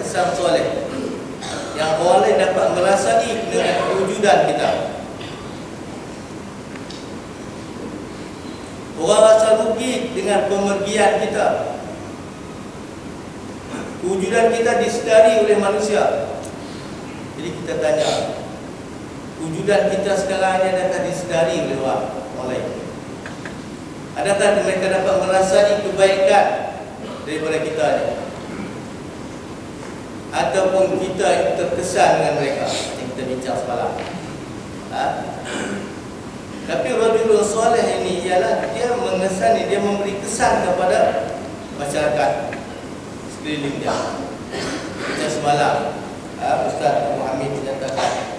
kesan soleh yang orang lain dapat merasai dengan kewujudan kita. Orang rasa rugi dengan pemergian kita. Kewujudan kita disedari oleh manusia. Jadi kita tanya, wujudan kita sekarang ini adakah disedari oleh orang lain? Adakah mereka dapat merasai kebaikan daripada kita ini? Ataupun kita terkesan dengan mereka yang kita bincang semalam. Tapi rajulun soleh ini ialah dia mengesani, dia memberi kesan kepada masyarakat sekeliling dia. Macam semalam Ustaz Abu Hamid menyatakan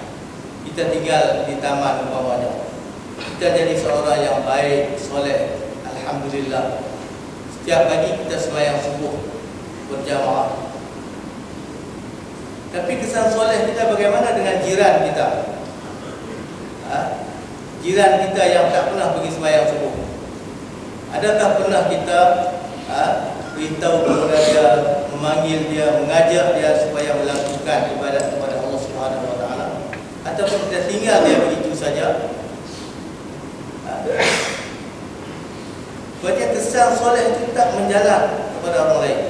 kita tinggal di taman umpamanya, kita jadi seorang yang baik, soleh, alhamdulillah. Setiap pagi kita sembahyang subuh berjamaah. Tapi kesan soleh kita bagaimana dengan jiran kita? Jiran kita yang tak pernah pergi sembahyang subuh, adakah pernah kita beritahu kepada dia, memanggil dia, mengajak dia supaya melakukan ibadat kepada Allah Subhanahu Wa Taala? Ataupun kita tinggal dia begitu saja? Berarti kesan soleh itu tak menjalar kepada orang lain.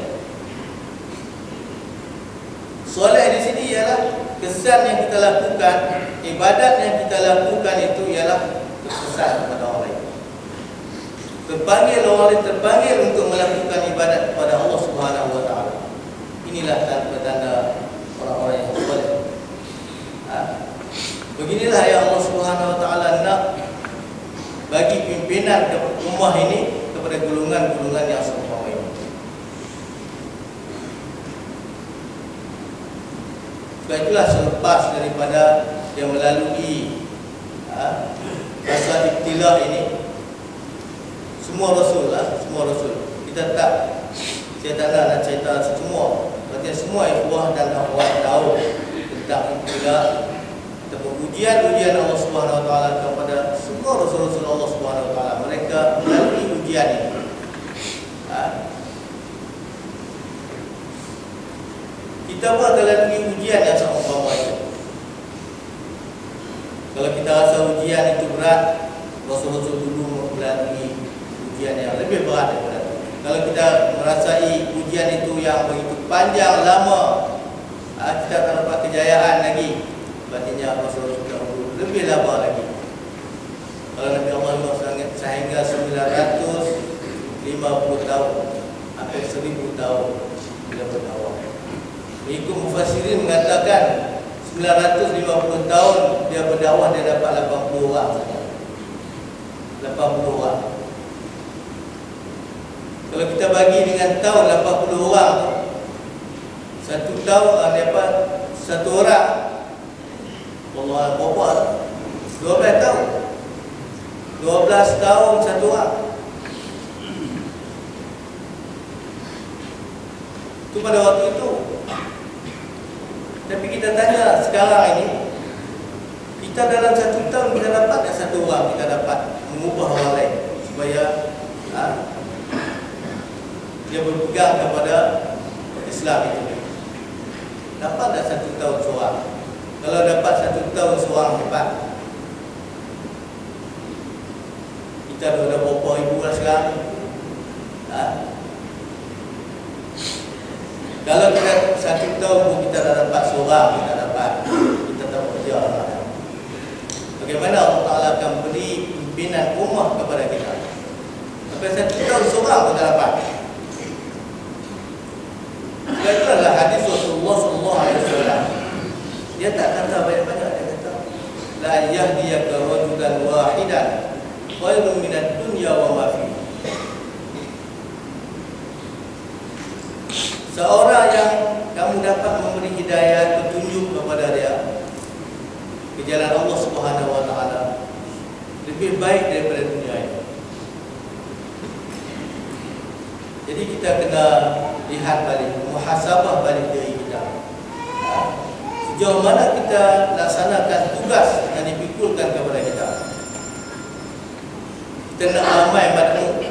Soleh di sini ialah kesan yang kita lakukan, ibadat yang kita lakukan itu ialah kesan kepada orang lain. Terpanggil orang lain, terpanggil untuk melakukan ibadat kepada Allah Subhanahu Wa Taala. Inilah tanda-tanda orang-orang yang soleh. Beginilah yang Allah Subhanahu Wa Taala nak bagi pimpinan ummah ini kepada golongan-golongan yang seumpama ini. Sebab itulah selepas daripada yang melalui masa ibtila ini, semua rasul kita tak, saya tak nak cerita semua. Berarti semua ikhwah dan akhwat tahu tentang ibtila ataupun ujian-ujian Allah Subhanahu Wa Taala kepada semua rasul-rasul Allah Subhanahu Wa Taala. Mereka melalui ujian ini. Kita pun akan lalui ujian yang sama umpama itu. Kalau kita rasa ujian itu berat, rasul-rasul dulu melalui ujian yang lebih berat daripada itu. Kalau kita merasai ujian itu yang begitu panjang, lama, kita akan dapat kejayaan lagi. Berartinya rasul-rasul dulu lebih lama lagi. Kalau Nabi Allah sehingga 950 tahun, hampir 1000 tahun dia berdakwah. Ikut mufassirin mengatakan 950 tahun dia berdakwah, dia dapat 80 orang saja. 80 orang. Kalau kita bagi dengan tahun 80 orang, satu tahun dapat satu orang. Allah berapa? 12 tahun. 12 tahun satu orang. Itu pada waktu itu. Tapi kita tanya sekarang ini, kita dalam satu tahun kita dapat tak satu orang kita dapat mengubah orang lain supaya dia berpegang kepada Islam itu. Dapat tak satu tahun seorang? Kalau dapat satu tahun seorang hebat. Kita dah berapa ribu lah sekarang. Kalau kita satu tahun pun kita dah dapat seorang, kita tak bekerja lah. Bagaimana Allah Ta'ala akan beri pimpinan ummah kepada kita? Sampai satu tahun seorang pun tak dapat. Sebab itu adalah hadis Rasulullah SAW. Dia tak kata banyak-banyak, dia kata la yahdiyaka rajulan wahidan khairun minad dunya wa ma fiha. Seorang yang kamu dapat memberi hidayah, petunjuk kepada dia ke jalan Allah Subhanahu Wa Taala lebih baik daripada dunia ini. Jadi kita kena lihat balik, muhasabah balik diri kita. Sejauh mana kita laksanakan tugas yang dipikulkan kepada kita. Kita nak ramai makmum,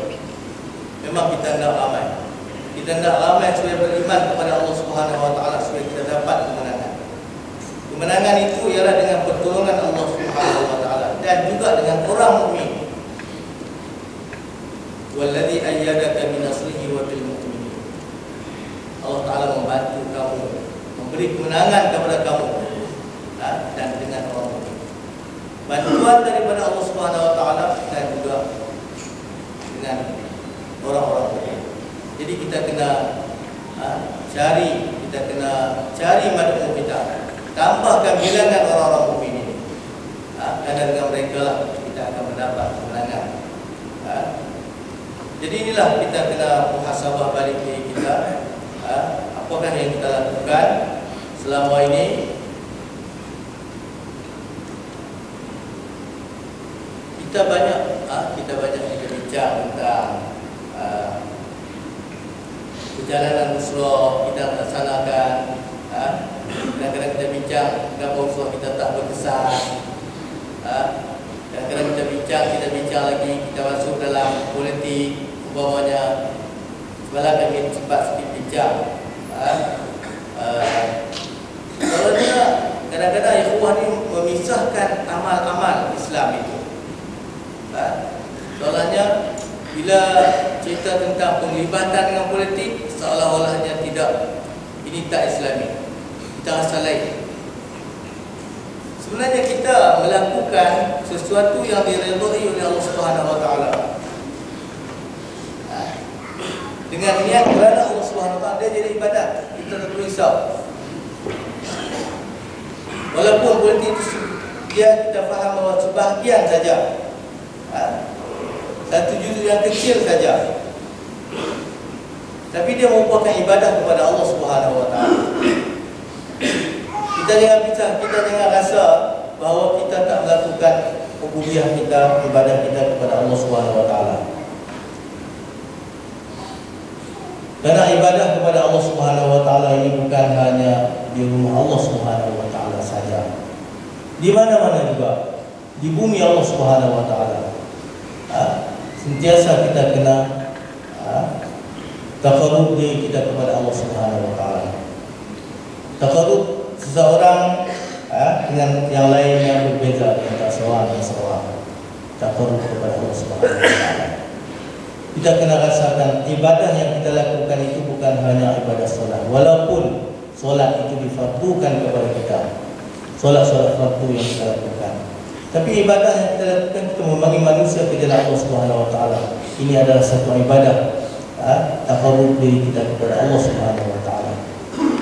memang kita nak ramai. Kita nak ramai supaya beriman kepada Allah Subhanahu Wa Taala, supaya beri kemenangan kepada kamu dan dengan orang mukmin. Bantuan daripada Allah Subhanahu Wa Taala dan juga dengan orang-orang mukmin. Jadi kita kena cari madhum kita, tambahkan bilangan orang-orang mukmin ini. Karena dengan mereka lah kita akan mendapat kemenangan. Jadi inilah kita kena muhasabah balik diri kita. Apakah yang kita lakukan selama ini? Kita banyak bincang tentang perjalanan usrah kita laksanakan. Kadang-kadang kita bincang kenapa usrah kita tak berkesan. Kadang-kadang kita bincang lagi, kita masuk dalam politik umpamanya. Semalam kami sempat sedikit bincang. Kadang-kadang ikhwah ni memisahkan amal-amal Islam itu. Soalnya bila cerita tentang penglibatan dengan politik, seolah-olahnya tidak, ini tak Islami, kita rasa lain. Sebenarnya kita melakukan sesuatu yang diredai oleh Allah Subhanahu Wa Taala dengan niat kerana Allah Subhanahu Wa Taala, dia jadi ibadat. Kita tak perlu risau. Walaupun politik itu dia kita faham bahawa sebahagian saja, satu juzuk yang kecil saja, tapi dia merupakan ibadah kepada Allah Subhanahu Wa Taala. Kita jangan rasa bahawa kita tak melakukan ubudiyah kita, ibadah kita kepada Allah Subhanahu Wa Taala. Karena ibadah kepada Allah Subhanahu Wa Taala ini bukan hanya di rumah Allah Subhanahu Wa Taala saja, di mana-mana juga, di bumi Allah Subhanahu Wa Taala. Sentiasa kita kena taqarrub diri kita kepada Allah Subhanahu Wa Taala. Taqarrub seseorang dengan yang lain yang berbeza, antara seorang dan seorang. Taqarrub kepada Allah Subhanahu Wa Taala. Kita kena rasakan ibadah yang kita lakukan itu bukan hanya ibadah solat. Walaupun solat itu difardukan kepada kita, solat-solat fardu yang kita lakukan, tapi ibadah yang kita lakukan, kita memanggil manusia ke jalan Allah Subhanahu Wa Taala, ini adalah satu ibadah. Taqarrub diri kita kepada Allah Subhanahu Wa Taala.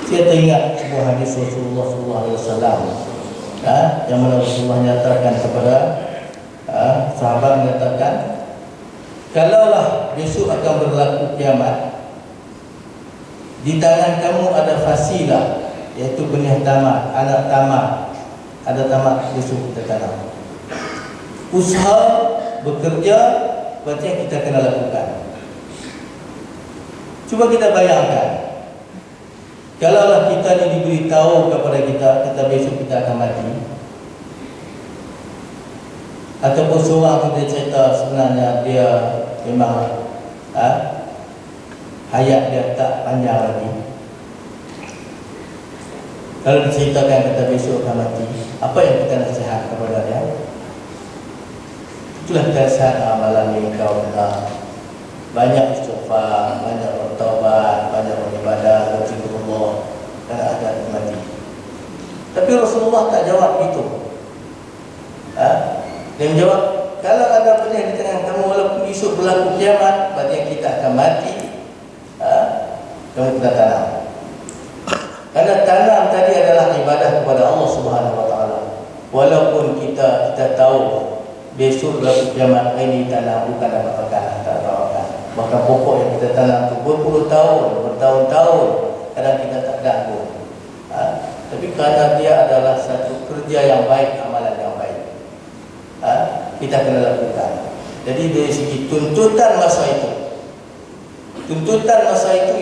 Saya teringat sebuah hadis Rasulullah SAW, yang mana Rasulullah nyatakan kepada sahabat, menyatakan, kalaulah besok akan berlaku kiamat, di tangan kamu ada fasilah, iaitu benih tamat, anak tamat, ada tamat besok kita tanam. Usaha bekerja berarti yang kita kena lakukan. Cuba kita bayangkan, kalaulah kita ni diberitahu kepada kita besok kita akan mati, ataupun seorang tu dia cerita sebenarnya dia memang hayat dia tak panjang lagi. Kalau diceritakan kata besok akan mati, apa yang kita nasihat kepada dia? Itulah kita nasihat amalan yang kau kena banyak istighfar, banyak bertaubat, banyak beribadah, berzikirullah, dan ada mati. Tapi Rasulullah tak jawab begitu. Dia menjawab, kalau ada benih di tangan kamu, walaupun esok berlaku kiamat, berarti kita akan mati, kamu kena tanam. Karena tanam tadi adalah ibadah kepada Allah Subhanahu Wa Taala. Walaupun kita tahu besok berlaku kiamat, ini tanam bukan dapat makan, tak dapat makan. Bahkan pokok yang kita tanam itu berpuluh tahun, bertahun-tahun, kadang kita tak ganggu. Tapi kerana dia adalah satu kerja yang baik, amalan yang baik, kita kena lakukan. Jadi dari segi tuntutan masa itu,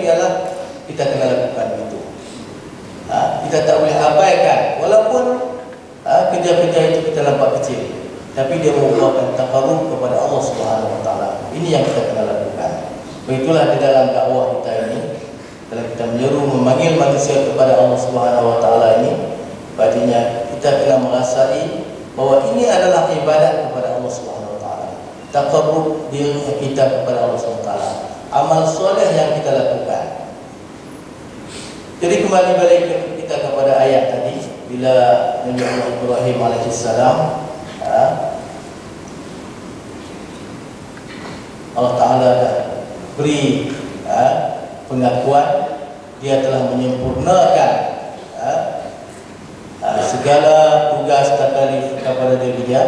ialah kita kena lakukan itu. Kita tak boleh abaikan, walaupun kerja-kerja itu kita nampak kecil, tapi dia merupakan taqarrub kepada Allah Subhanahu Wa Taala. Ini yang kita kena lakukan. Begitulah di dalam dakwah kita ini, kalau kita menyeru, memanggil manusia kepada Allah Subhanahu Wa Taala ini, artinya kita kena merasai bahawa ini adalah ibadat kepada Allah Subhanahu Wa Taala. Taqarrub diri kita kepada Allah Subhanahu Wa Taala, amal soleh yang kita lakukan. Jadi kembali balik kita kepada ayat tadi, bila Nabi Allah Ibrahim alaihissalam, Allah Ta'ala dah beri pengakuan dia telah menyempurnakan segala tugas takalif kepada diri dia.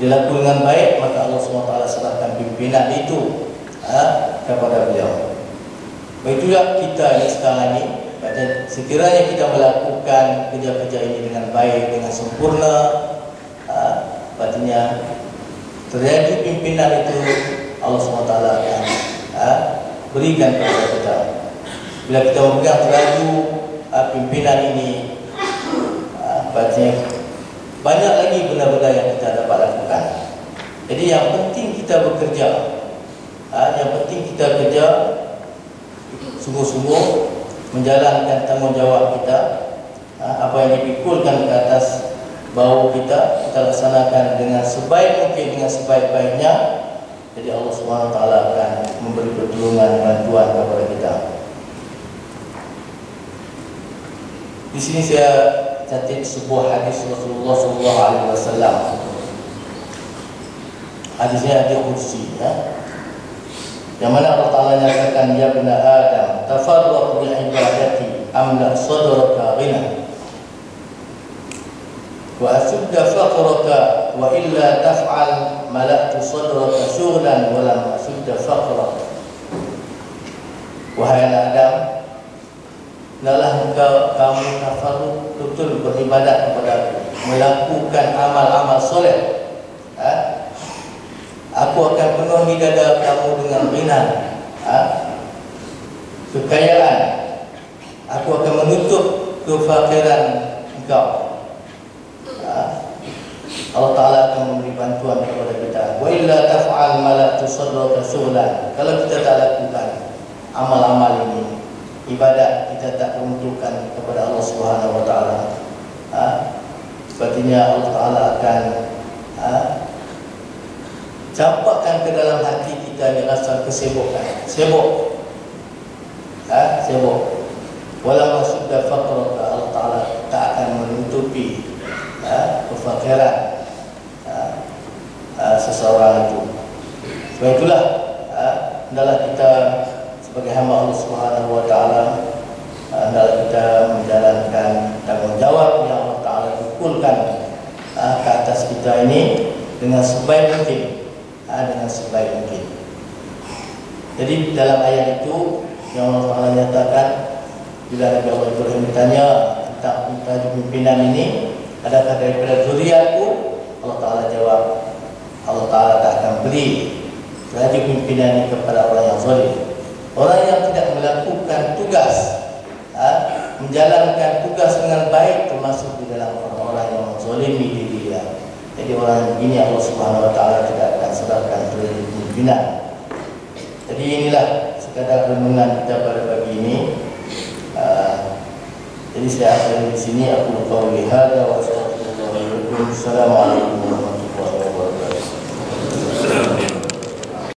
Dilakukan dengan baik, maka Allah SWT serahkan pimpinan itu kepada beliau. Begitulah kita ini sekarang ini, sekiranya kita melakukan kerja-kerja ini dengan baik, dengan sempurna, artinya terjadi pimpinan itu, Allah SWT akan berikan kepada kita. Bila kita memegang terlalu pimpinan ini, artinya banyak lagi benda-benda yang kita dapat lakukan. Jadi yang penting kita bekerja, yang penting kita kerja sungguh-sungguh menjalankan tanggungjawab kita. Apa yang dipikulkan ke atas bahu kita, kita laksanakan dengan sebaik mungkin, dengan sebaik-baiknya. Jadi Allah SWT akan memberi pertolongan, bantuan kepada kita. Di sini saya catat sebuah hadis Rasulullah SAW. Hadisnya hadis qudsi, yang mana Allah Ta'ala nyatakan, ya bani Adam, tafarraq bi ibadati amla sadraka ghina wa asudda faqraka wa illa taf'al mala'tu sadraka syughlan wa lam asudda faqraka. Wahai Adam, hendaklah kamu tafarruq, betul beribadat kepada aku, melakukan amal-amal soleh. Aku akan penuhi dada kamu dengan ghina, kekayaan. Aku akan menutup kefakiran engkau. Allah Ta'ala akan memberi bantuan kepada kita. Wa illa taf'al ma la tusadraka syughlan. Kalau kita tak lakukan amal-amal ini, ibadat, kita tak peruntukkan kepada Allah Subhanahu Wa Ta'ala, sepertinya Allah Ta'ala akan campakkan ke dalam hati kita ni rasa kesibukan, sibuk. Walau sudah faqraka, Allah Ta'ala tak akan menutupi kefakiran seseorang itu. Sebab itulah hendaklah kita sebagai hamba Allah Subhanahu Wa Ta'ala, hendaklah kita menjalankan tanggungjawab yang Allah Ta'ala pikulkan ke atas kita ini dengan sebaik mungkin. Dengan sebaik mungkin. Jadi dalam ayat itu yang Allah Ta'ala nyatakan, bila Nabi Allah Ibrahim ditanya tentang pimpinan ini, adakah daripada zuriatku? Allah Ta'ala jawab, Allah Ta'ala tak akan beri lagi pimpinan ini kepada orang yang zalim. Orang yang tidak melakukan tugas, menjalankan tugas dengan baik, termasuk di dalam orang-orang yang zalimi diri dia. Jadi orang yang begini Allah Subhanahu Wa Ta'ala tidak akan serahkan terjadi pimpinan. Jadi inilah sekadar renungan kita pada pagi ini. Jadi saya akhiri di sini. Aku qauli hadza wa astaghfirullah wa atubu ilaih. Assalamualaikum.